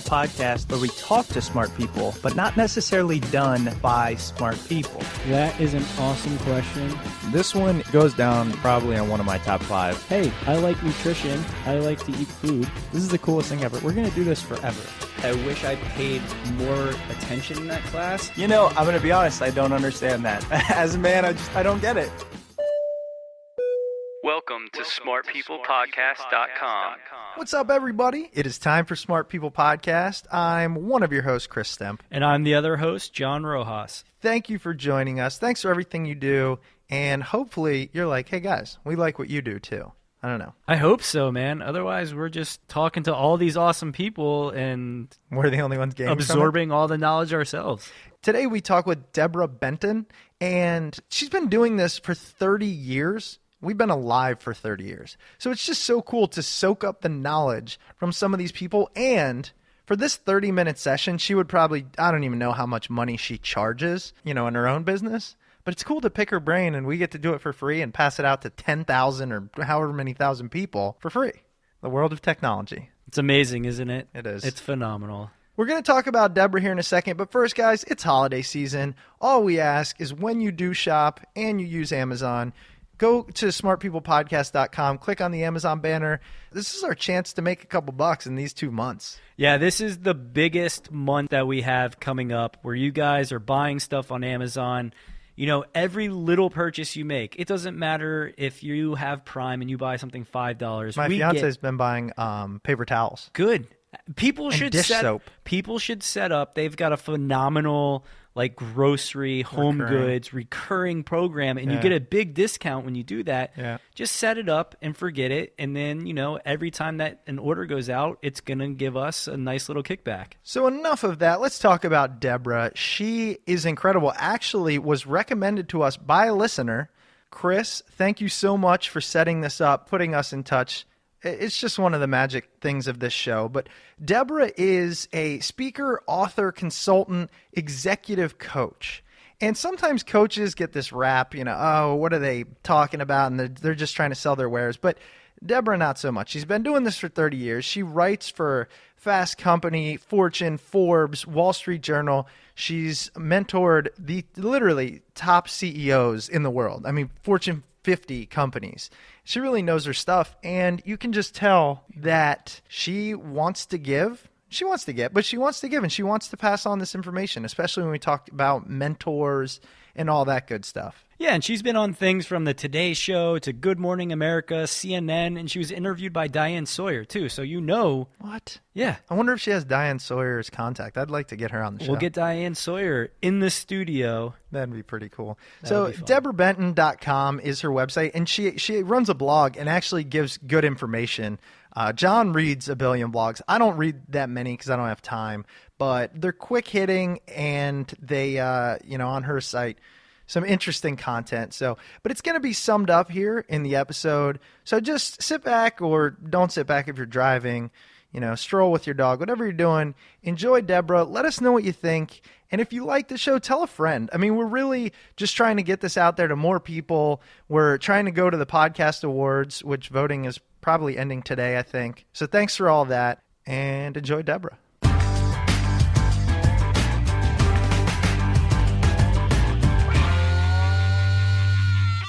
podcast where we talk to smart people, but not necessarily done by smart people? That is an awesome question. This one goes down probably on one of my top 5. Hey, I like nutrition. I like to eat food. This is the coolest thing ever. We're going to do this forever. I wish I paid more attention in that class. You know, I'm going to be honest, I don't understand that. As a man, I don't get it. Welcome to smartpeoplepodcast.com. What's up, everybody? It is time for Smart People Podcast. I'm one of your hosts, Chris Stemp. And I'm the other host, John Rojas. Thank you for joining us. Thanks for everything you do. And hopefully you're like, hey, guys, we like what you do, too. I don't know. I hope so, man. Otherwise, we're just talking to all these awesome people and we're the only ones getting absorbing all the knowledge ourselves. Today, we talk with Debra Benton, and she's been doing this for 30 years. We've been alive for 30 years. So it's just so cool to soak up the knowledge from some of these people. And for this 30-minute session, she would probably, I don't even know how much money she charges, in her own business. But it's cool to pick her brain, and we get to do it for free and pass it out to 10,000 or however many thousand people for free. The world of technology. It's amazing, isn't it? It is. It's phenomenal. We're going to talk about Debra here in a second, but first, guys, it's holiday season. All we ask is when you do shop and you use Amazon, go to smartpeoplepodcast.com, click on the Amazon banner. This is our chance to make a couple bucks in these 2 months. Yeah, this is the biggest month that we have coming up where you guys are buying stuff on Amazon. Every little purchase you make, it doesn't matter if you have Prime and you buy something $5. My fiance's been buying paper towels. Good. People should dish soap. People should set up. They've got a phenomenal grocery, home goods, recurring program, and you get a big discount when you do that. Yeah. Just set it up and forget it, and then, every time that an order goes out, it's going to give us a nice little kickback. So enough of that. Let's talk about Debra. She is incredible. Actually was recommended to us by a listener. Chris, thank you so much for setting this up, putting us in touch. It's just one of the magic things of this show. But Debra is a speaker, author, consultant, executive coach. And sometimes coaches get this rap, what are they talking about? And they're just trying to sell their wares. But Debra, not so much. She's been doing this for 30 years. She writes for Fast Company, Fortune, Forbes, Wall Street Journal. She's mentored the literally top CEOs in the world. I mean, Fortune 50 companies. She really knows her stuff, and you can just tell that she wants to give. She wants to get, but she wants to give, and she wants to pass on this information, especially when we talk about mentors and all that good stuff. Yeah, and she's been on things from the Today Show to Good Morning America, CNN, and she was interviewed by Diane Sawyer, too. So What? Yeah. I wonder if she has Diane Sawyer's contact. I'd like to get her on the show. We'll get Diane Sawyer in the studio. That'd be pretty cool. So DebraBenton.com is her website, and she runs a blog and actually gives good information. John reads a billion blogs. I don't read that many because I don't have time, but they're quick hitting, and they, on her site, some interesting content. But it's going to be summed up here in the episode. So just sit back, or don't sit back if you're driving, stroll with your dog, whatever you're doing. Enjoy Debra. Let us know what you think. And if you like the show, tell a friend. I mean, we're really just trying to get this out there to more people. We're trying to go to the podcast awards, which voting is probably ending today, I think. So thanks for all that, and enjoy Debra.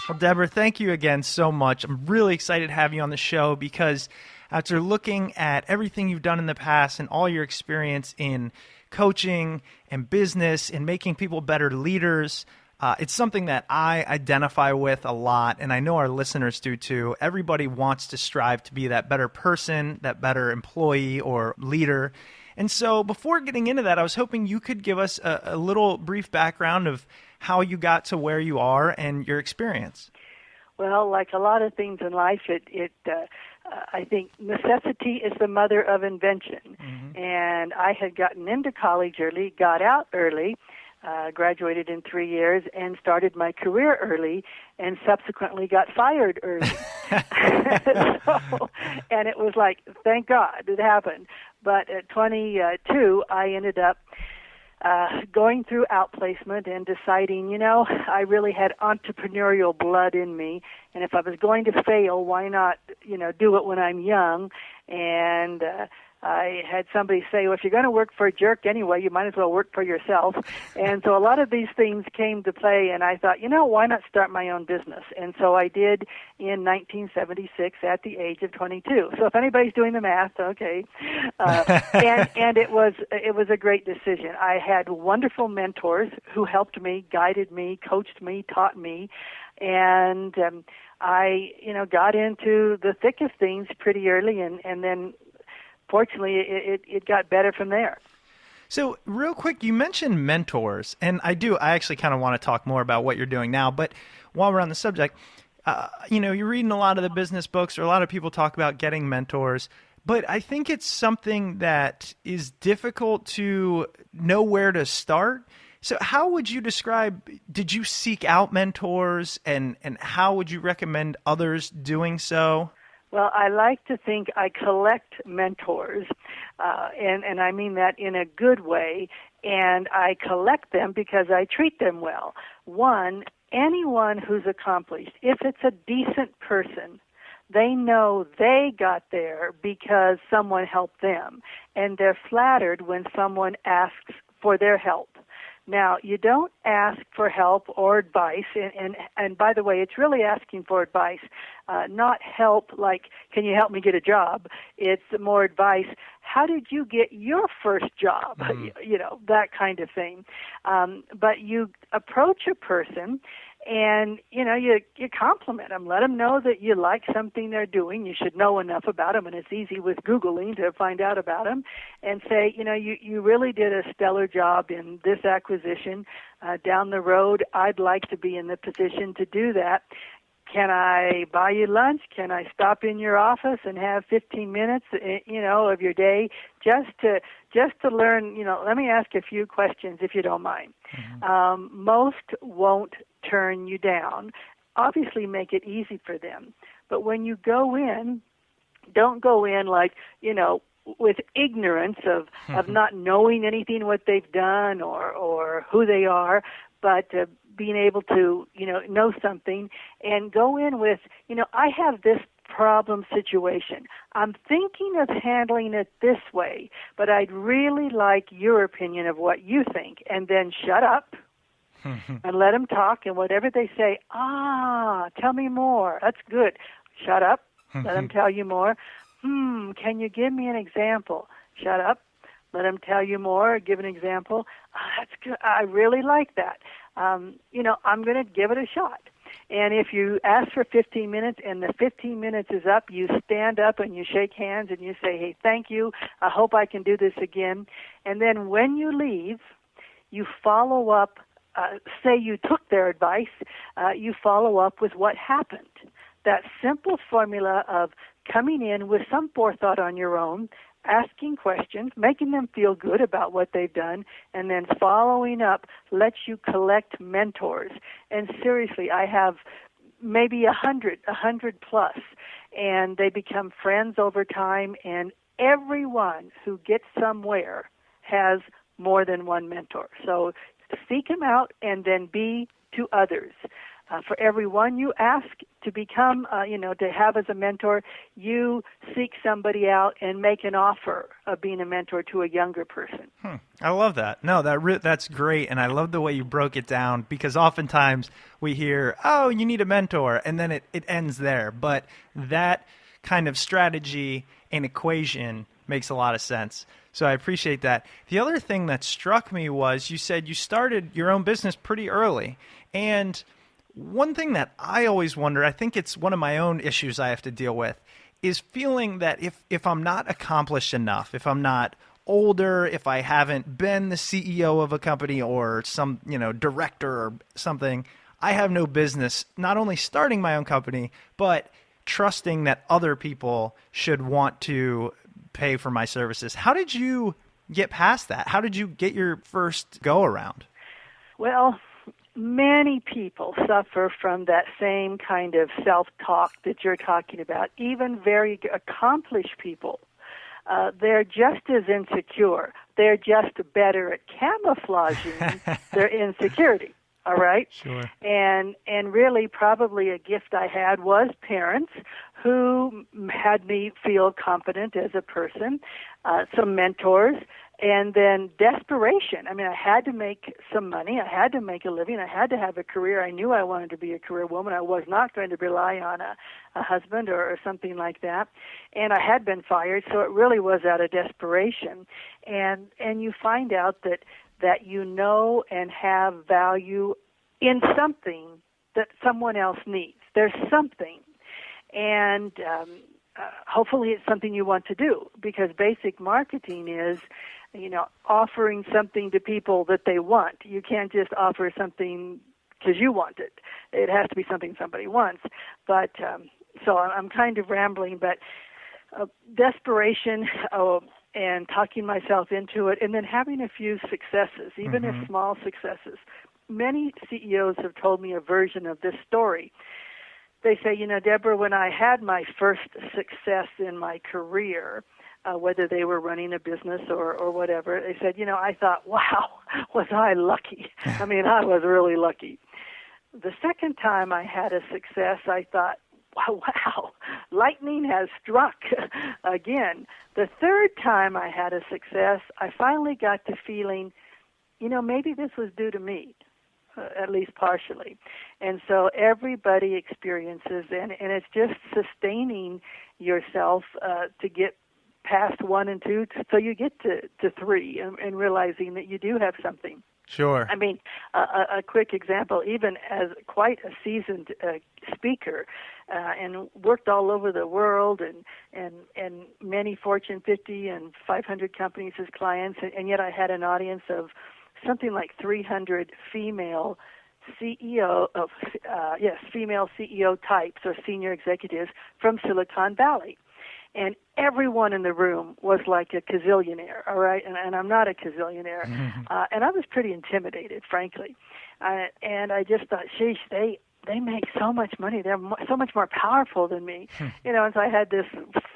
Well, Debra, thank you again so much. I'm really excited to have you on the show because after looking at everything you've done in the past and all your experience in coaching and business and making people better leaders, it's something that I identify with a lot, and I know our listeners do too. Everybody wants to strive to be that better person, that better employee or leader. And so before getting into that, I was hoping you could give us a little brief background of how you got to where you are and your experience. Well, like a lot of things in life, I think necessity is the mother of invention. Mm-hmm. And I had gotten into college early, got out early, graduated in 3 years, and started my career early, and subsequently got fired early. And it was like, thank God it happened. But at 22, I ended up going through outplacement and deciding, I really had entrepreneurial blood in me, and if I was going to fail, why not, do it when I'm young? And I had somebody say, well, if you're going to work for a jerk anyway, you might as well work for yourself. And so a lot of these things came to play, and I thought, why not start my own business? And so I did in 1976 at the age of 22. So if anybody's doing the math, okay. And it was a great decision. I had wonderful mentors who helped me, guided me, coached me, taught me, and I got into the thick of things pretty early, and then fortunately it got better from there. So real quick, you mentioned mentors, and I actually kind of want to talk more about what you're doing now, but while we're on the subject, you're reading a lot of the business books, or a lot of people talk about getting mentors, but I think it's something that is difficult to know where to start. So how would you describe, did you seek out mentors, and how would you recommend others doing so? Well, I like to think I collect mentors, and I mean that in a good way, and I collect them because I treat them well. One, anyone who's accomplished, if it's a decent person, they know they got there because someone helped them, and they're flattered when someone asks for their help. Now, you don't ask for help or advice, and by the way, it's really asking for advice, not help like, can you help me get a job? It's more advice, how did you get your first job? That kind of thing. But you approach a person, and, you compliment them. Let them know that you like something they're doing. You should know enough about them, and it's easy with Googling to find out about them. And say, you really did a stellar job in this acquisition. Down the road, I'd like to be in the position to do that. Can I buy you lunch? Can I stop in your office and have 15 minutes, of your day just to learn, let me ask a few questions if you don't mind. Mm-hmm. Most won't turn you down. Obviously make it easy for them. But when you go in, don't go in like, with ignorance of not knowing anything what they've done or who they are, but being able to, know something, and go in with, I have this problem situation. I'm thinking of handling it this way, but I'd really like your opinion of what you think. And then shut up and let them talk, and whatever they say, tell me more. That's good. Shut up. Let them tell you more. Can you give me an example? Shut up. Let them tell you more. Give an example. That's good. I really like that. I'm going to give it a shot. And if you ask for 15 minutes and the 15 minutes is up, you stand up and you shake hands and you say, hey, thank you. I hope I can do this again. And then when you leave, you follow up. Say you took their advice, you follow up with what happened. That simple formula of coming in with some forethought on your own, asking questions, making them feel good about what they've done, and then following up lets you collect mentors. And seriously, I have maybe 100 plus, and they become friends over time, and everyone who gets somewhere has more than one mentor. So seek them out and then be to others. For every one you ask to become, to have as a mentor, you seek somebody out and make an offer of being a mentor to a younger person. I love that. No, that's great, and I love the way you broke it down, because oftentimes we hear, oh, you need a mentor, and then it ends there. But that kind of strategy and equation makes a lot of sense. So I appreciate that. The other thing that struck me was you said you started your own business pretty early, and one thing that I always wonder, I think it's one of my own issues I have to deal with, is feeling that if I'm not accomplished enough, if I'm not older, if I haven't been the CEO of a company or some, director or something, I have no business not only starting my own company, but trusting that other people should want to pay for my services. How did you get past that? How did you get your first go around? Well, many people suffer from that same kind of self-talk that you're talking about, even very accomplished people. They're just as insecure. They're just better at camouflaging their insecurity. all right? Sure. And really probably a gift I had was parents who had me feel confident as a person, some mentors, and then desperation. I mean, I had to make some money. I had to make a living. I had to have a career. I knew I wanted to be a career woman. I was not going to rely on a husband or something like that. And I had been fired, so it really was out of desperation. And you find out that you know and have value in something that someone else needs. There's something. And hopefully it's something you want to do, because basic marketing is, offering something to people that they want. You can't just offer something because you want it. It has to be something somebody wants. But so I'm kind of rambling, but desperation and talking myself into it, and then having a few successes, even if small successes. Many CEOs have told me a version of this story. They say, Debra, when I had my first success in my career, whether they were running a business or whatever, they said, I thought, wow, was I lucky? I mean, I was really lucky. The second time I had a success, I thought, wow, lightning has struck again. The third time I had a success, I finally got to feeling, maybe this was due to me. At least partially. And so everybody experiences, and it's just sustaining yourself to get past 1 and 2, so you get to 3, and realizing that you do have something. Sure. I mean, a quick example, even as quite a seasoned speaker, and worked all over the world, and many Fortune 50 and 500 companies as clients, and yet I had an audience of something like 300 female CEO types or senior executives from Silicon Valley. And everyone in the room was like a gazillionaire, all right? And I'm not a gazillionaire. And I was pretty intimidated, frankly. And I just thought, sheesh, they make so much money. They're so much more powerful than me. And so I had this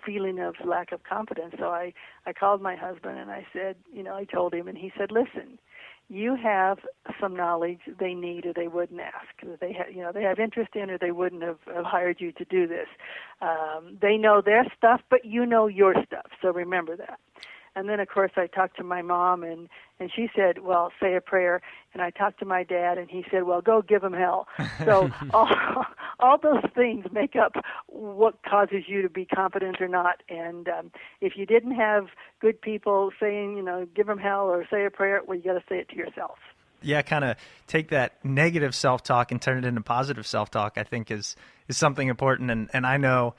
feeling of lack of confidence. So I called my husband and I said, I told him, and he said, listen, you have some knowledge they need or they wouldn't ask. They have interest in, or they wouldn't have hired you to do this. They know their stuff, but you know your stuff. So remember that. And then, of course, I talked to my mom, and she said, well, say a prayer. And I talked to my dad, and he said, well, go give him hell. So all those things make up what causes you to be confident or not. And if you didn't have good people saying, give him hell or say a prayer, well, you got to say it to yourself. Yeah, kind of take that negative self-talk and turn it into positive self-talk, I think is something important. And I know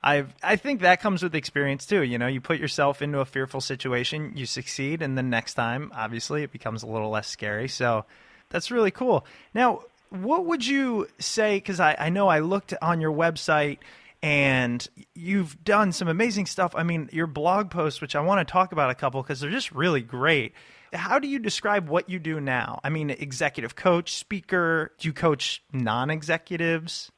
I think that comes with experience too. You put yourself into a fearful situation, you succeed, and then next time, obviously, it becomes a little less scary. So that's really cool. Now, what would you say, because I know I looked on your website and you've done some amazing stuff. I mean, your blog posts, which I want to talk about a couple because they're just really great. How do you describe what you do now? I mean, executive coach, speaker, do you coach non-executives?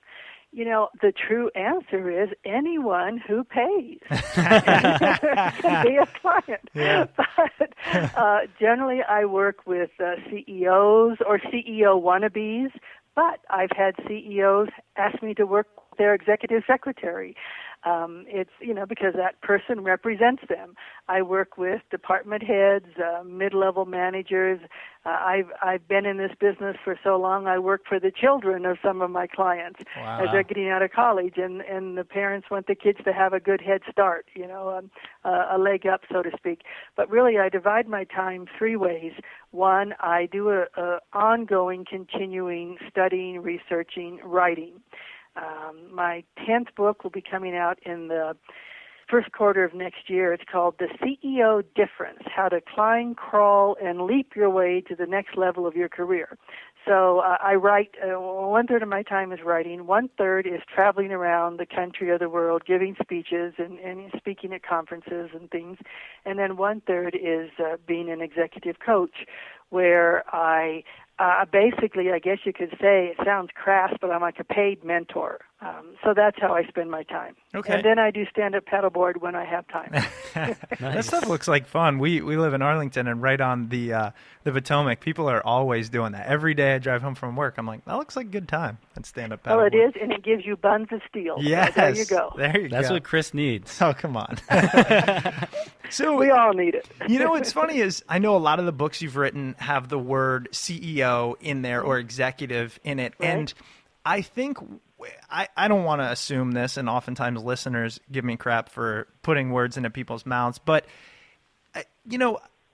The true answer is anyone who pays can be a client. Yeah. But generally I work with CEOs or CEO wannabes, but I've had CEOs ask me to work with their executive secretary. It's, because that person represents them. I work with department heads, mid-level managers. I've been in this business for so long, I work for the children of some of my clients as they're getting out of college, and the parents want the kids to have a good head start, a leg up, so to speak. But really, I divide my time 3 ways. One, I do a ongoing, continuing studying, researching, writing. My 10th book will be coming out in the first quarter of next year. It's called The CEO Difference, How to Climb, Crawl, and Leap Your Way to the Next Level of Your Career. So I write, 1/3 of my time is writing, 1/3 is traveling around the country or the world, giving speeches and speaking at conferences and things, and then 1/3 is being an executive coach, where I basically, I guess you could say, it sounds crass, but I'm like a paid mentor. So that's how I spend my time. Okay. And then I do stand-up paddleboard when I have time. That stuff looks like fun. We live in Arlington, and right on the Potomac, people are always doing that. Every day I drive home from work, I'm like, that looks like a good time at stand-up paddleboard. Well, it is, and it gives you buns of steel. Yes. So there you go. There you go. That's what Chris needs. Oh, come on. So We all need it. You know what's funny is I know a lot of the books you've written have the word CEO in there or executive in it. Right. And I think I don't want to assume this, and oftentimes listeners give me crap for putting words into people's mouths. But,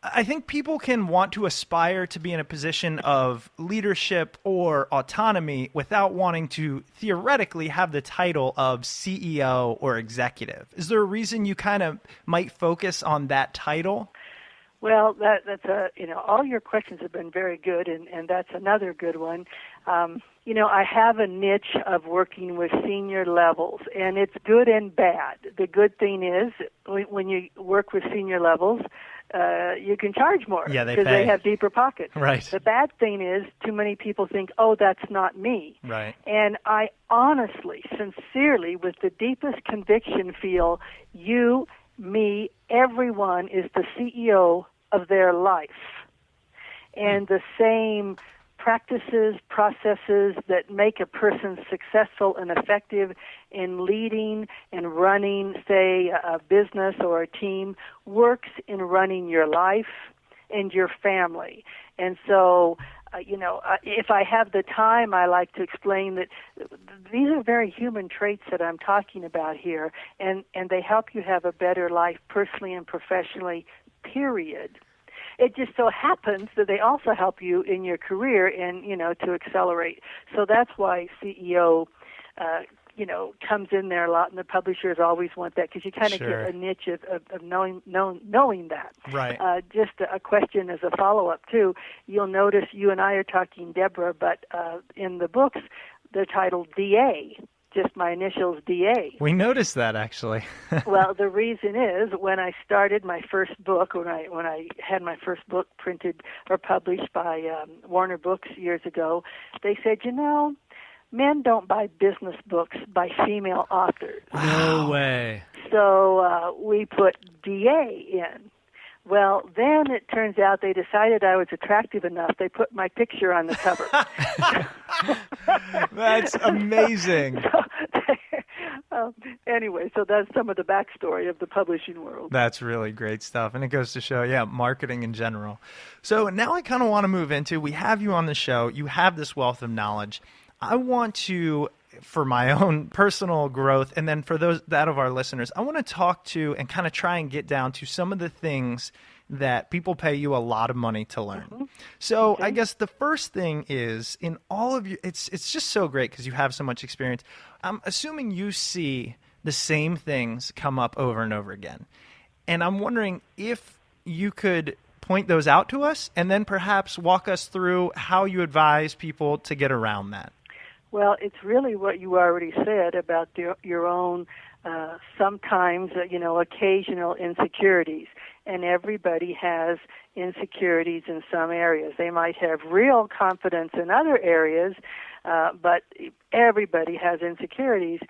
I think people can want to aspire to be in a position of leadership or autonomy without wanting to theoretically have the title of CEO or executive. Is there a reason you kind of might focus on that title? Well, that's all your questions have been very good, and that's another good one. I have a niche of working with senior levels, and it's good and bad. The good thing is when you work with senior levels, you can charge more because they have deeper pockets. Right. The bad thing is too many people think, oh, that's not me. Right. And I honestly, sincerely, with the deepest conviction feel you, me, everyone is the CEO of their life. And the same practices, processes that make a person successful and effective in leading and running, say, a business or a team, works in running your life and your family. And so, if I have the time, I like to explain that these are very human traits that I'm talking about here, and they help you have a better life personally and professionally, period. It just so happens that they also help you in your career and, to accelerate. So that's why CEO, comes in there a lot, and the publishers always want that because you kind of get a niche of knowing that. Right. Just a question as a follow-up, too. You'll notice you and I are talking Debra, but in the books, they're titled DA. Just my initials, DA. We noticed that, actually. Well, the reason is when I started my first book, when I had my first book printed or published by Warner Books years ago, they said, men don't buy business books by female authors. No way. So we put DA in. Well, then it turns out they decided I was attractive enough. They put my picture on the cover. That's amazing. Anyway, so that's some of the backstory of the publishing world. That's really great stuff. And it goes to show, marketing in general. So now I kind of want to move into, we have you on the show. You have this wealth of knowledge. I want to, for my own personal growth, and then for that of our listeners, I want to talk to and kind of try and get down to some of the things that people pay you a lot of money to learn. Mm-hmm. So I guess the first thing is, in all of you, it's just so great because you have so much experience. I'm assuming you see the same things come up over and over again. And I'm wondering if you could point those out to us and then perhaps walk us through how you advise people to get around that. Well, it's really what you already said about your own sometimes, occasional insecurities. And everybody has insecurities in some areas. They might have real confidence in other areas, but everybody has insecurities.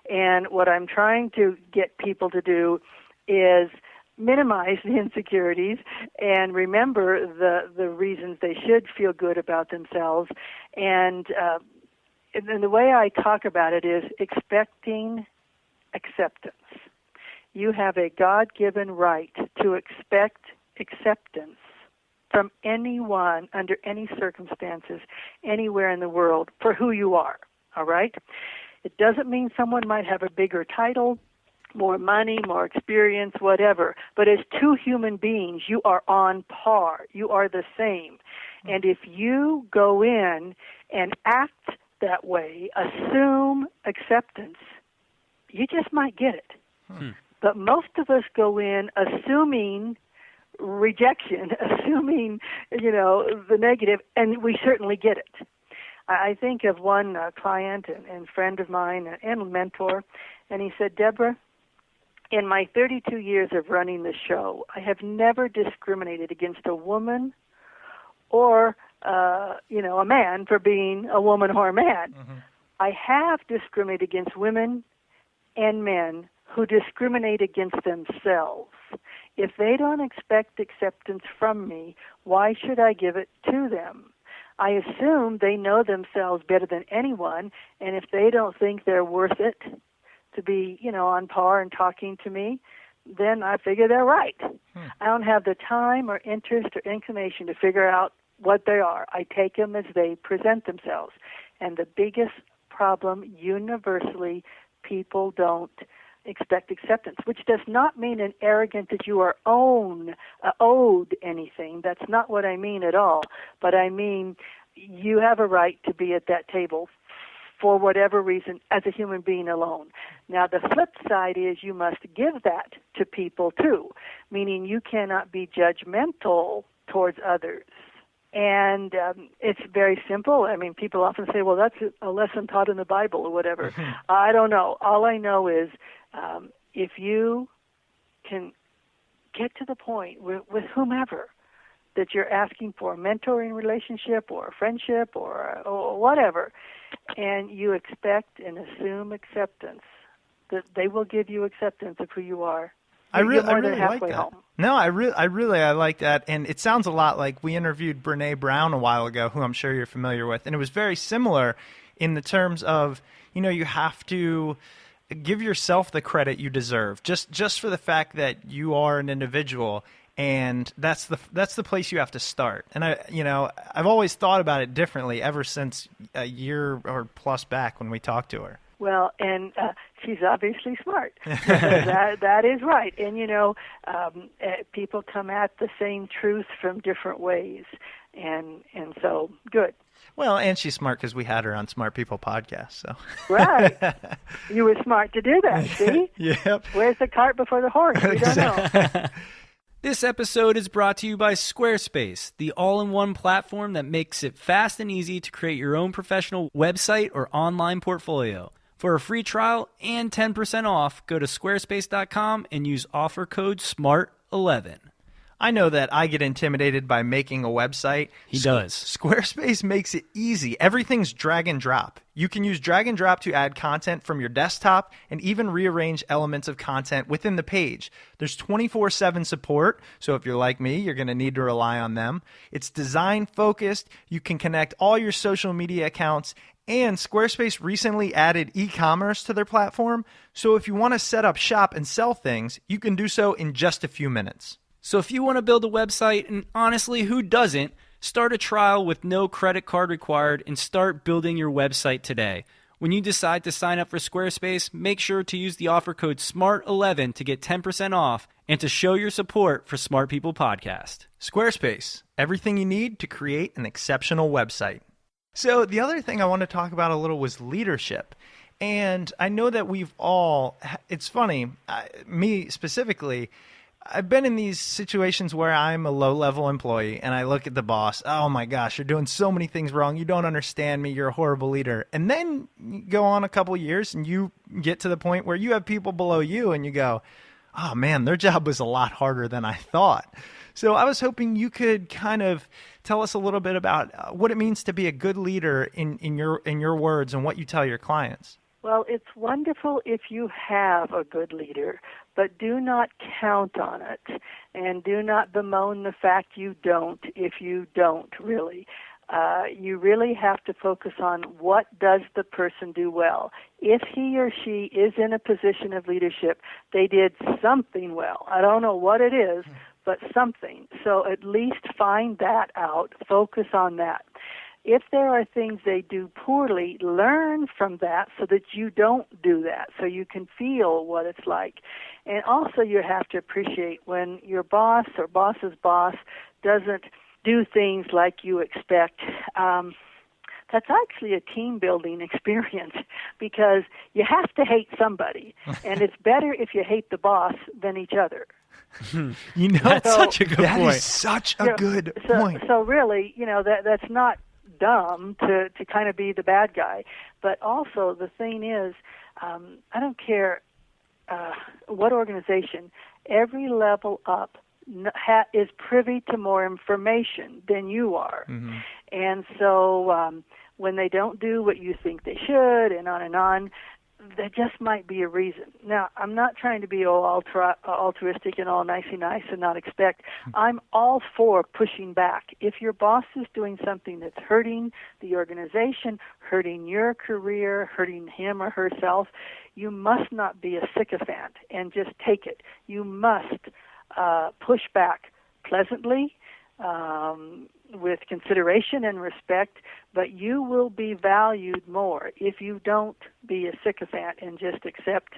And what I'm trying to get people to do is minimize the insecurities and remember the reasons they should feel good about themselves. And the way I talk about it is expecting acceptance. You have a God-given right to expect acceptance from anyone under any circumstances anywhere in the world for who you are, all right? It doesn't mean someone might have a bigger title, more money, more experience, whatever, but as two human beings, you are on par. You are the same. And if you go in and act that way, assume acceptance, you just might get it. But most of us go in assuming rejection, assuming, the negative, and we certainly get it. I think of one client and friend of mine and mentor, and he said, Debra, in my 32 years of running the show, I have never discriminated against a woman or, a man for being a woman or a man. Mm-hmm. I have discriminated against women and men who discriminate against themselves. If they don't expect acceptance from me, why should I give it to them? I assume they know themselves better than anyone, and if they don't think they're worth it to be, on par and talking to me, then I figure they're right. I don't have the time or interest or inclination to figure out what they are. I take them as they present themselves. And the biggest problem universally, people don't expect acceptance, which does not mean an arrogant that you are owed anything. That's not what I mean at all. But I mean you have a right to be at that table for whatever reason as a human being alone. Now, the flip side is you must give that to people too, meaning you cannot be judgmental towards others. And it's very simple. I mean, people often say, well, that's a lesson taught in the Bible or whatever. I don't know. All I know is if you can get to the point with whomever that you're asking for a mentoring relationship or a friendship or whatever, and you expect and assume acceptance, that they will give you acceptance of who you are. I really like that. Home. No, I like that, and it sounds a lot like we interviewed Brene Brown a while ago, who I'm sure you're familiar with, and it was very similar in the terms of, you have to give yourself the credit you deserve, just for the fact that you are an individual, and that's the place you have to start. And I've always thought about it differently ever since a year or plus back when we talked to her. Well, and she's obviously smart. that is right. And, people come at the same truth from different ways. And so, good. Well, and she's smart because we had her on Smart People Podcast. So. Right. You were smart to do that, see? Yep. Where's the cart before the horse? We don't know. This episode is brought to you by Squarespace, the all-in-one platform that makes it fast and easy to create your own professional website or online portfolio. For a free trial and 10% off, go to squarespace.com and use offer code SMART11. I know that I get intimidated by making a website. He does. Squarespace makes it easy. Everything's drag and drop. You can use drag and drop to add content from your desktop and even rearrange elements of content within the page. There's 24/7 support, so if you're like me, you're going to need to rely on them. It's design focused. You can connect all your social media accounts, and Squarespace recently added e-commerce to their platform, so if you want to set up shop and sell things, you can do so in just a few minutes. So if you want to build a website, and honestly, who doesn't, start a trial with no credit card required and start building your website today. When you decide to sign up for Squarespace, make sure to use the offer code SMART11 to get 10% off and to show your support for Smart People Podcast. Squarespace, everything you need to create an exceptional website. So the other thing I want to talk about a little was leadership. And I know that we've all, it's funny, me specifically, I've been in these situations where I'm a low-level employee and I look at the boss, oh my gosh, you're doing so many things wrong, you don't understand me, you're a horrible leader. And then you go on a couple years and you get to the point where you have people below you and you go, oh man, their job was a lot harder than I thought. So I was hoping you could kind of tell us a little bit about what it means to be a good leader in your words and what you tell your clients. Well, it's wonderful if you have a good leader, but do not count on it, and do not bemoan the fact you don't if you don't, really. You really have to focus on what does the person do well. If he or she is in a position of leadership, they did something well. I don't know what it is, but something. So at least find that out, focus on that. If there are things they do poorly, learn from that so that you don't do that, so you can feel what it's like. And also you have to appreciate when your boss or boss's boss doesn't do things like you expect. That's actually a team-building experience because you have to hate somebody, and it's better if you hate the boss than each other. That's such a good point. That is such a good point. So really, that's not dumb to kind of be the bad guy. But also the thing is, I don't care what organization, every level up is privy to more information than you are. Mm-hmm. And so when they don't do what you think they should, and on and on, there just might be a reason. Now, I'm not trying to be all altruistic and all nicey nice and not expect. I'm all for pushing back. If your boss is doing something that's hurting the organization, hurting your career, hurting him or herself, you must not be a sycophant and just take it. You must push back pleasantly, with consideration and respect, but you will be valued more if you don't be a sycophant and just accept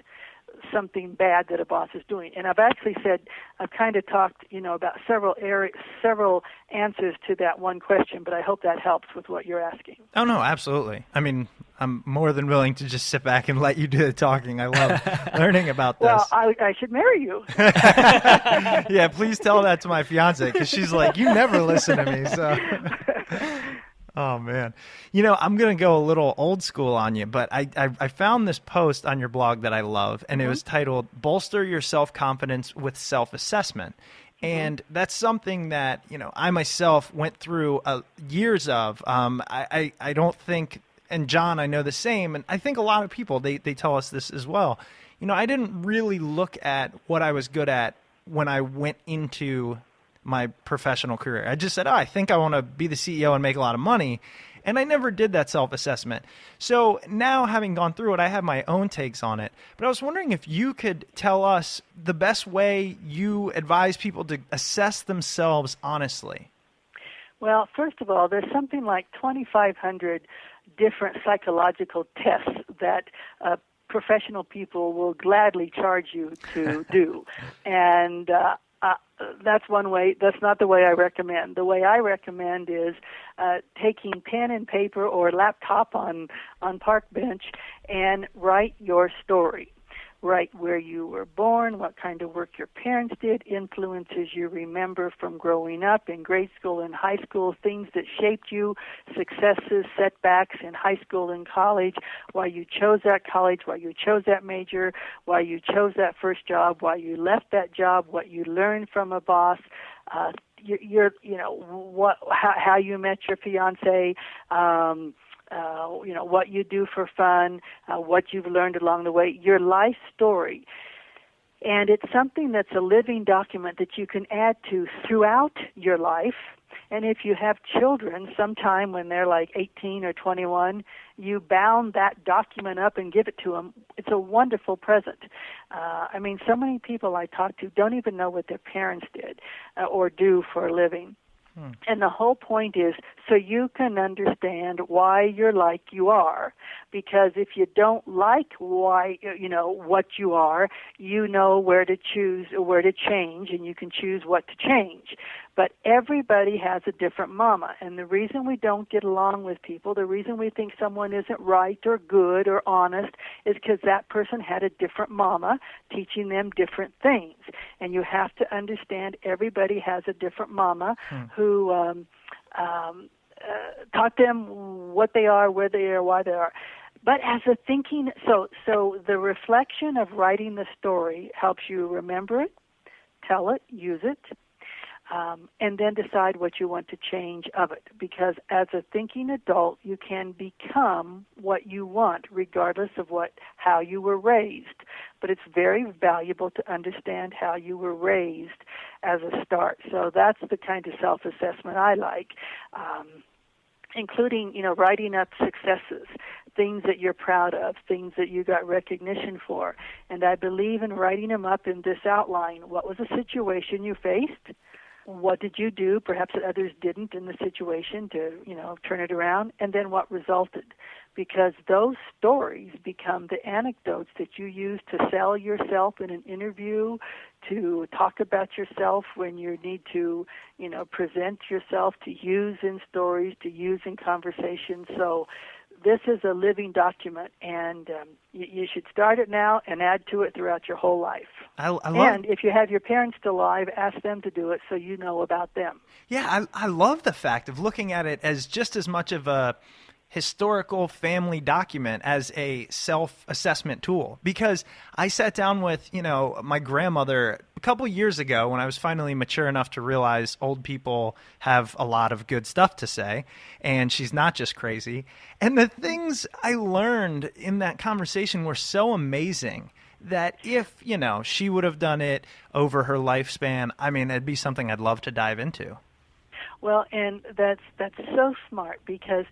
something bad that a boss is doing. And I've actually said, I've kind of talked, about several answers to that one question, but I hope that helps with what you're asking. Oh, no, absolutely. I mean, I'm more than willing to just sit back and let you do the talking. I love learning about this. Well, I should marry you. Yeah, please tell that to my fiance, because she's like, you never listen to me. So, oh, man. I'm going to go a little old school on you, but I found this post on your blog that I love, and it was titled, Bolster Your Self-Confidence with Self-Assessment. And that's something that, I myself went through years of. I don't think, and John, I know the same, and I think a lot of people, they tell us this as well. I didn't really look at what I was good at when I went into my professional career. I just said, I think I want to be the CEO and make a lot of money. And I never did that self-assessment. So now, having gone through it, I have my own takes on it. But I was wondering if you could tell us the best way you advise people to assess themselves honestly. Well, first of all, there's something like 2,500 different psychological tests that professional people will gladly charge you to do. And that's one way. That's not the way I recommend. The way I recommend is taking pen and paper or laptop on park bench and write your story. Write where you were born, what kind of work your parents did, influences you remember from growing up in grade school and high school, things that shaped you, successes, setbacks in high school and college, why you chose that college, why you chose that major, why you chose that first job, why you left that job, what you learned from a boss, how you met your fiance, what you do for fun, what you've learned along the way, your life story. And it's something that's a living document that you can add to throughout your life. And if you have children, sometime when they're like 18 or 21, you bound that document up and give it to them. It's a wonderful present. So many people I talk to don't even know what their parents did or do for a living. And the whole point is so you can understand why you're like you are. Because if you don't like why, what you are, you know where to choose or where to change, and you can choose what to change. But everybody has a different mama. And the reason we don't get along with people, the reason we think someone isn't right or good or honest is because that person had a different mama teaching them different things. And you have to understand everybody has a different mama who taught them what they are, where they are, why they are. But as a thinking, so the reflection of writing the story helps you remember it, tell it, use it, and then decide what you want to change of it. Because as a thinking adult, you can become what you want, regardless of how you were raised. But it's very valuable to understand how you were raised as a start. So that's the kind of self-assessment I like, including, writing up successes, things that you're proud of, things that you got recognition for. And I believe in writing them up in this outline. What was the situation you faced? What did you do, perhaps that others didn't in the situation to, turn it around? And then what resulted? Because those stories become the anecdotes that you use to sell yourself in an interview, to talk about yourself when you need to, present yourself, to use in stories, to use in conversations. So this is a living document, and you should start it now and add to it throughout your whole life. And if you have your parents still alive, ask them to do it so you know about them. Yeah, I love the fact of looking at it as just as much of a, historical family document as a self-assessment tool, because I sat down with, my grandmother a couple years ago when I was finally mature enough to realize old people have a lot of good stuff to say, and she's not just crazy. And the things I learned in that conversation were so amazing that if, she would have done it over her lifespan, I mean, it'd be something I'd love to dive into. Well, and that's so smart, because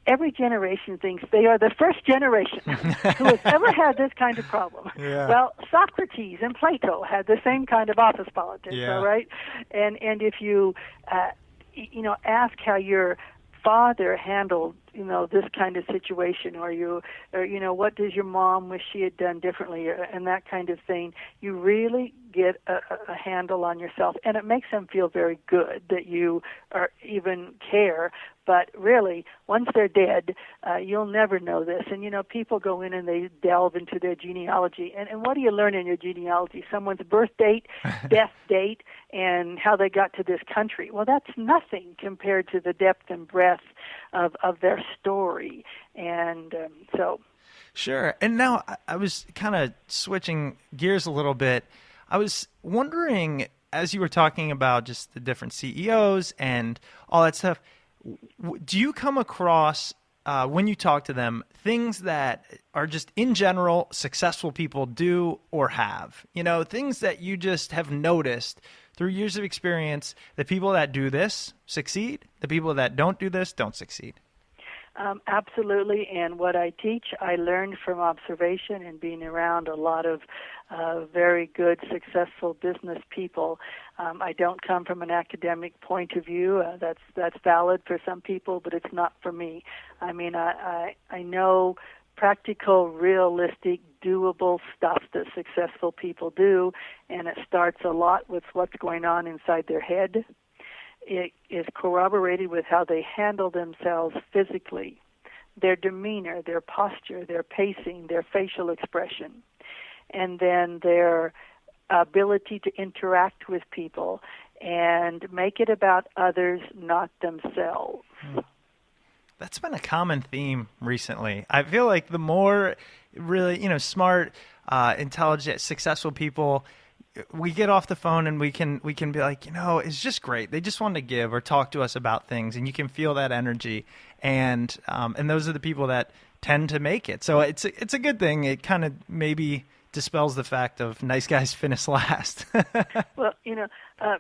every generation thinks they are the first generation who has ever had this kind of problem. Yeah. Well, Socrates and Plato had the same kind of office politics, all right? And if you, ask how your father handled, this kind of situation, or what does your mom wish she had done differently, and that kind of thing, you really get a handle on yourself, and it makes them feel very good that you are even care. But really, once they're dead, you'll never know this. And, people go in and they delve into their genealogy. And what do you learn in your genealogy? Someone's birth date, death date, and how they got to this country. Well, that's nothing compared to the depth and breadth of their story. And so... Sure. And now I was kind of switching gears a little bit. I was wondering, as you were talking about just the different CEOs and all that stuff, do you come across, when you talk to them, things that are just in general successful people do or have? Things that you just have noticed through years of experience, the people that do this succeed, the people that don't do this don't succeed. Absolutely, and what I teach, I learned from observation and being around a lot of very good, successful business people. I don't come from an academic point of view. That's valid for some people, but it's not for me. I mean, I know practical, realistic, doable stuff that successful people do, and it starts a lot with what's going on inside their head. It is corroborated with how they handle themselves physically, their demeanor, their posture, their pacing, their facial expression, and then their ability to interact with people and make it about others, not themselves. That's been a common theme recently. I feel like the more really, smart, intelligent, successful people, we get off the phone and we can be like, it's just great. They just want to give or talk to us about things, and you can feel that energy. And those are the people that tend to make it. So it's a good thing. It kind of maybe dispels the fact of nice guys finish last. Well,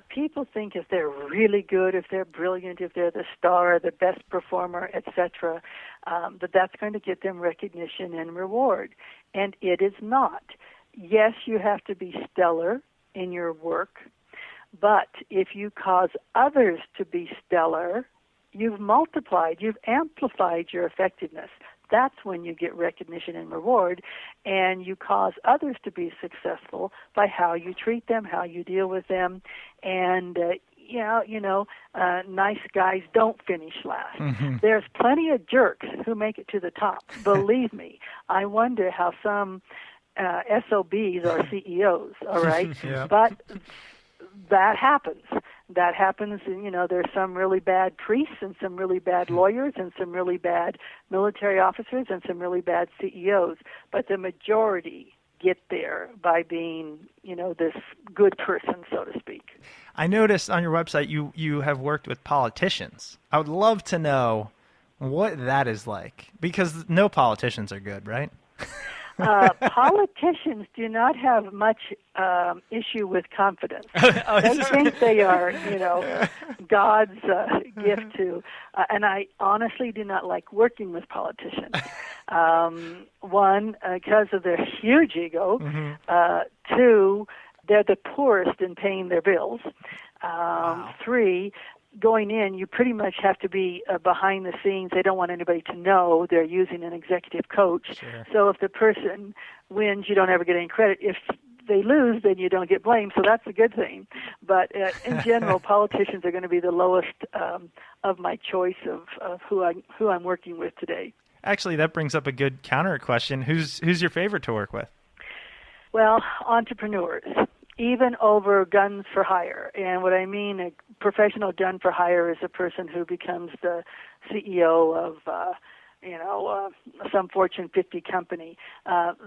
people think if they're really good, if they're brilliant, if they're the star, the best performer, etc., that's going to get them recognition and reward. And it is not. Yes, you have to be stellar in your work, but if you cause others to be stellar, you've multiplied, you've amplified your effectiveness. That's when you get recognition and reward, and you cause others to be successful by how you treat them, how you deal with them, and nice guys don't finish last. Mm-hmm. There's plenty of jerks who make it to the top. Believe me, I wonder how some SOBs are CEOs, all right? Yeah. But that happens. That happens, and, there's some really bad priests and some really bad lawyers and some really bad military officers and some really bad CEOs. But the majority get there by being, this good person, so to speak. I noticed on your website you have worked with politicians. I would love to know what that is like, because no politicians are good, right? Politicians do not have much issue with confidence. They think they are, God's gift to, and I honestly do not like working with politicians. One, because of their huge ego. Mm-hmm. Two, they're the poorest in paying their bills. Wow. Three, going in, you pretty much have to be behind the scenes. They don't want anybody to know they're using an executive coach. Sure. So if the person wins, you don't ever get any credit. If they lose, then you don't get blamed. So that's a good thing. But in general, politicians are going to be the lowest of my choice of who I'm working with today. Actually, that brings up a good counter question. Who's your favorite to work with? Well, entrepreneurs. even over guns for hire. And what I mean, a professional gun for hire is a person who becomes the CEO of, some Fortune 50 company.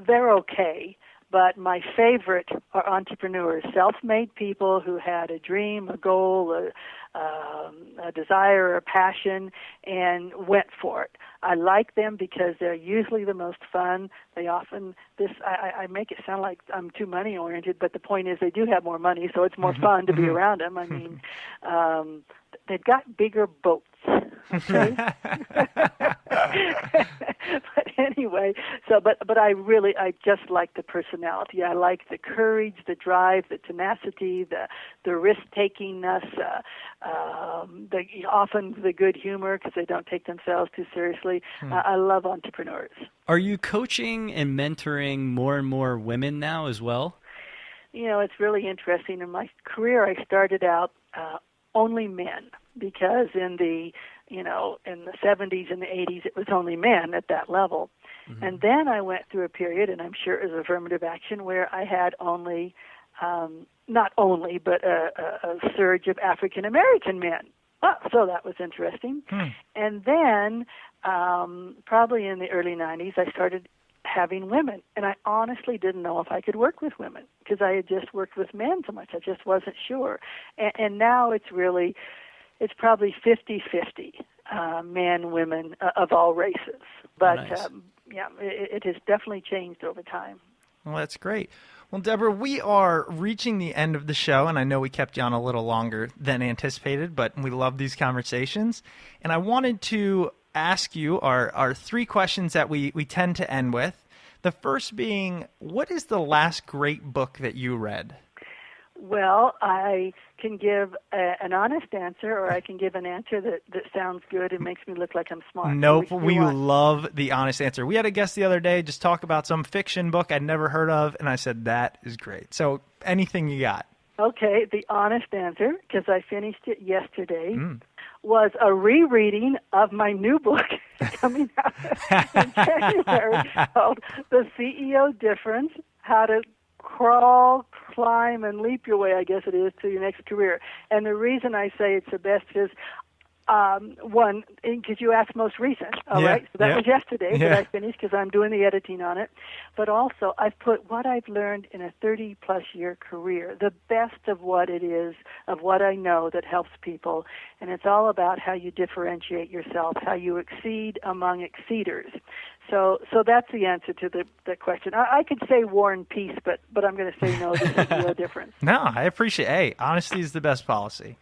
They're okay. But my favorite are entrepreneurs, self-made people who had a dream, a goal, a desire, a passion, and went for it. I like them because they're usually the most fun. They often, I make it sound like I'm too money-oriented, but the point is they do have more money, so it's more fun to be around them. I mean, they've got bigger boats. Okay. But anyway, but I just like the personality. I like the courage, the drive, the tenacity, the risk-takingness, often the good humor because they don't take themselves too seriously. I love entrepreneurs. Are you coaching and mentoring more and more women now as well? It's really interesting. In my career, I started out only men because in the 70s and the 80s, it was only men at that level. Mm-hmm. And then I went through a period, and I'm sure it was affirmative action, where I had only, not only, but a surge of African-American men. Oh, so that was interesting. And then probably in the early 90s, I started having women, and I honestly didn't know if I could work with women because I had just worked with men so much. I just wasn't sure. And now it's probably 50-50, men, women of all races. But nice. It has definitely changed over time. Well, that's great. Well, Debra, we are reaching the end of the show, and I know we kept you on a little longer than anticipated, but we love these conversations. And I wanted to ask you our three questions that we tend to end with. The first being, what is the last great book that you read? Well, I can give an honest answer, or I can give an answer that sounds good and makes me look like I'm smart. Nope, we love the honest answer. We had a guest the other day just talk about some fiction book I'd never heard of, and I said, that is great. So anything you got. Okay, the honest answer, because I finished it yesterday, was a rereading of my new book coming out in January called The CEO Difference, How to Crawl, Climb, and Leap Your Way, I guess it is, to your next career. And the reason I say it's the best is, one, because you asked most recent, all right? So that was yesterday that I finished because I'm doing the editing on it. But also, I've put what I've learned in a 30-plus year career, the best of what it is, of what I know that helps people. And it's all about how you differentiate yourself, how you exceed among exceeders. So that's the answer to the question. I could say War and Peace, but I'm going to say no, this is no difference. No, I appreciate it. Hey, honesty is the best policy.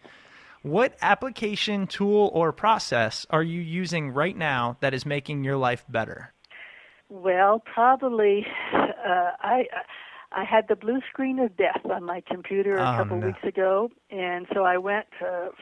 What application, tool, or process are you using right now that is making your life better? Well, probably I had the blue screen of death on my computer a couple weeks ago, and so I went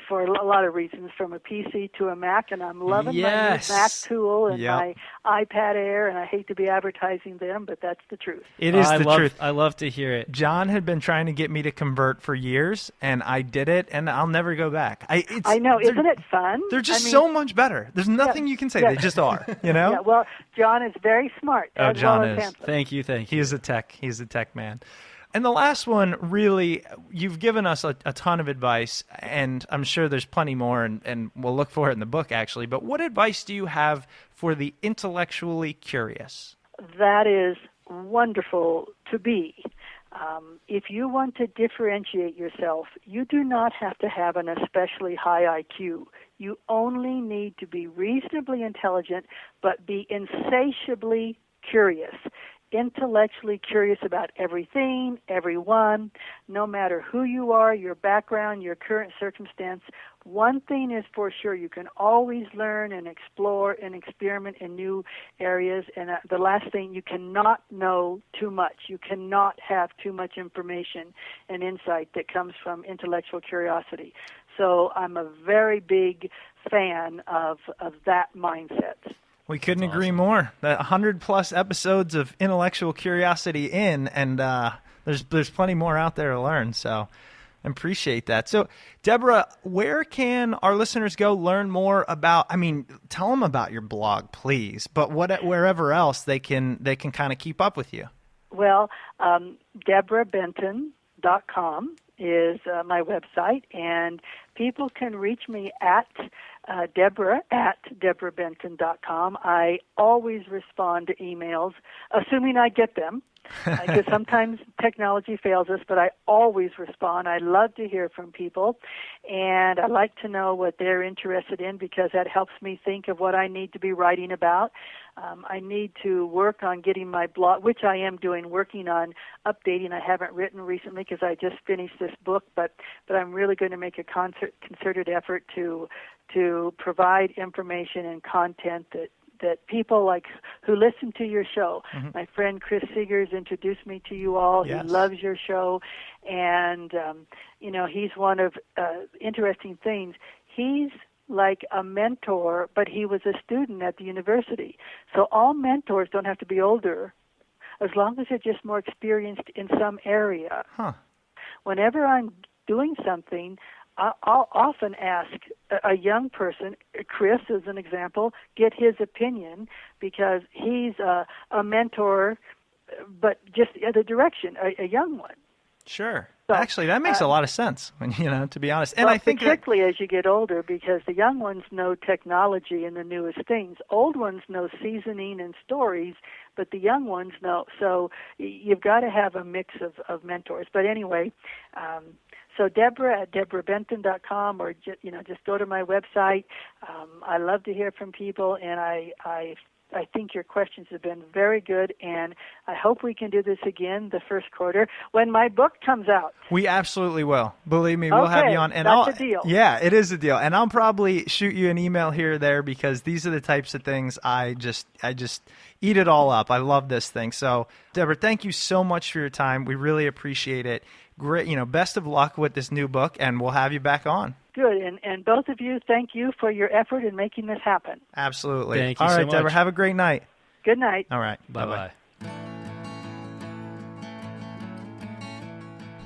for a lot of reasons, from a PC to a Mac, and I'm loving my new Mac tool and my iPad Air, and I hate to be advertising them, but that's the truth. It is the truth. I love to hear it. John had been trying to get me to convert for years, and I did it, and I'll never go back. I know. Isn't it fun? They're just so much better. There's nothing you can say. They just are, you know? Yeah, well, John is very smart. John well as is. handsome. Thank you. He is a tech. He's a tech man. And the last one, really, you've given us a ton of advice, and I'm sure there's plenty more, and we'll look for it in the book, actually. But what advice do you have for the intellectually curious? That is wonderful to be. If you want to differentiate yourself, you do not have to have an especially high IQ. You only need to be reasonably intelligent, but be insatiably curious. Intellectually curious about everything, everyone, no matter who you are, your background, your current circumstance. One thing is for sure, you can always learn and explore and experiment in new areas. And the last thing, you cannot know too much. You cannot have too much information and insight that comes from intellectual curiosity. So I'm a very big fan of that mindset. We couldn't agree more. The 100-plus episodes of intellectual curiosity and there's plenty more out there to learn, so I appreciate that. So, Debra, where can our listeners go learn more about, tell them about your blog, please, but wherever else they can kind of keep up with you? Well, DebraBenton.com DebraBenton.com is my website, and people can reach me at Debra at DebraBenton.com. I always respond to emails, assuming I get them, because sometimes technology fails us, but I always respond. I love to hear from people, and I like to know what they're interested in because that helps me think of what I need to be writing about. I need to work on getting my blog, which I am doing, working on updating. I haven't written recently because I just finished this book, but I'm really going to make a concerted effort to provide information and content that people like who listen to your show. Mm-hmm. My friend Chris Seegers introduced me to you all. Yes. He loves your show, and he's one of interesting things. He's like a mentor, but he was a student at the university. So all mentors don't have to be older, as long as they're just more experienced in some area. Huh. Whenever I'm doing something, I'll often ask a young person, Chris as an example, get his opinion because he's a mentor, but just the other direction, a young one. Sure. So, actually, that makes a lot of sense, to be honest. And well, I think particularly as you get older, because the young ones know technology and the newest things. Old ones know seasoning and stories, but the young ones know. So you've got to have a mix of mentors. But anyway, so Debra at DebraBenton.com, or just go to my website. I love to hear from people, and I think your questions have been very good, and I hope we can do this again the first quarter when my book comes out. We absolutely will. Believe me, we'll have you on. And that's a deal. Yeah, it is a deal. And I'll probably shoot you an email here or there because these are the types of things I just eat it all up. I love this thing. So, Debra, thank you so much for your time. We really appreciate it. Great. Best of luck with this new book, and we'll have you back on. Good, and both of you, thank you for your effort in making this happen. Absolutely. Thank you All so right, much. Debra, have a great night. Good night. All right. Bye-bye.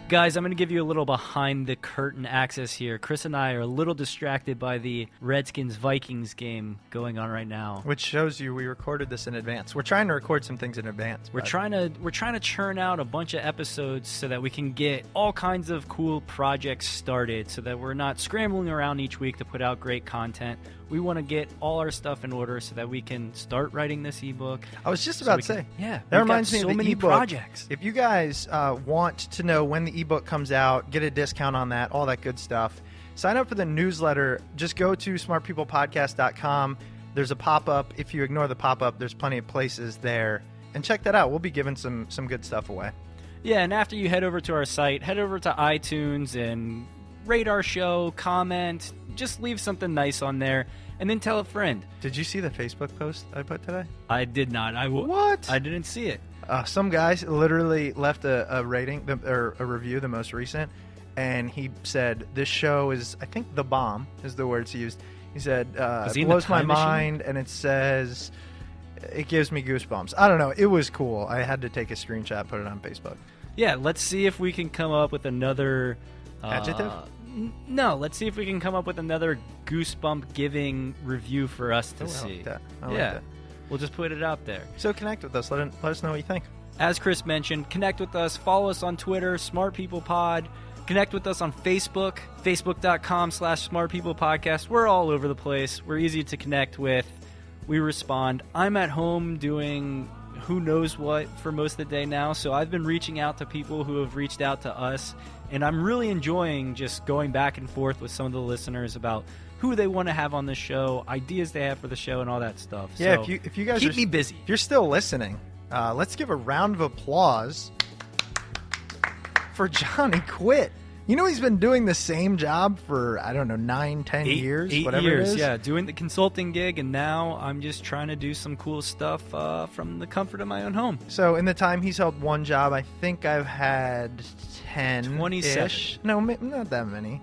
Guys, I'm going to give you a little behind-the-curtain access here. Chris and I are a little distracted by the Redskins-Vikings game going on right now. Which shows you we recorded this in advance. We're trying to record some things in advance. We're trying to churn out a bunch of episodes so that we can get all kinds of cool projects started so that we're not scrambling around each week to put out great content. We want to get all our stuff in order so that we can start writing this ebook. I was just about to say. Yeah. That reminds me of the many ebook. Projects. If you guys want to know when the ebook comes out, get a discount on that, all that good stuff, sign up for the newsletter. Just go to smartpeoplepodcast.com. There's a pop-up. If you ignore the pop-up, there's plenty of places there. And check that out. We'll be giving some good stuff away. Yeah, and after you head over to our site, head over to iTunes and rate our show, comment, just leave something nice on there, and then tell a friend. Did you see the Facebook post I put today? I did not. What? I didn't see it. Some guys literally left a rating or a review, the most recent, and he said, this show is, I think the bomb is the words he used. He said, it blows my mind, and it says, it gives me goosebumps. I don't know. It was cool. I had to take a screenshot, put it on Facebook. Yeah, let's see if we can come up with another... Adjective? No, let's see if we can come up with another goosebump-giving review for us to see. I like that. I like yeah, that. We'll just put it out there. So connect with us. Let us know what you think. As Chris mentioned, connect with us. Follow us on Twitter, Smart People Pod. Connect with us on Facebook, facebook.com/smartpeoplepodcast. We're all over the place. We're easy to connect with. We respond. I'm at home doing who knows what for most of the day now, so I've been reaching out to people who have reached out to us, and I'm really enjoying just going back and forth with some of the listeners about who they want to have on the show, ideas they have for the show, and all that stuff. Yeah, so if you guys keep me busy. If you're still listening, let's give a round of applause for Johnny Quit. You know, he's been doing the same job for, 9-10 years, whatever years, it is. Yeah, doing the consulting gig, and now I'm just trying to do some cool stuff from the comfort of my own home. So in the time he's held one job, I think I've had 10-ish. 27. No, not that many.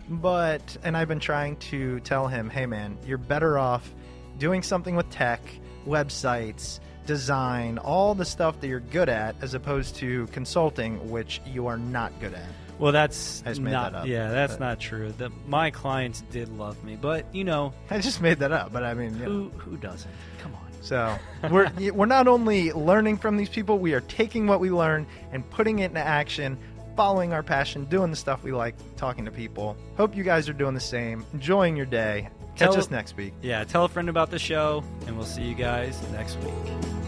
And I've been trying to tell him, hey man, you're better off doing something with tech, websites, design, all the stuff that you're good at, as opposed to consulting, which you are not good at. Well, that's I just made that up. Yeah, that's not true. My clients did love me, but I just made that up. But I mean, who doesn't? Come on. So we're not only learning from these people, we are taking what we learn and putting it into action following our passion, doing the stuff we like, talking to people. Hope you guys are doing the same, enjoying your day. Catch us next week. Yeah, tell a friend about the show, and we'll see you guys next week.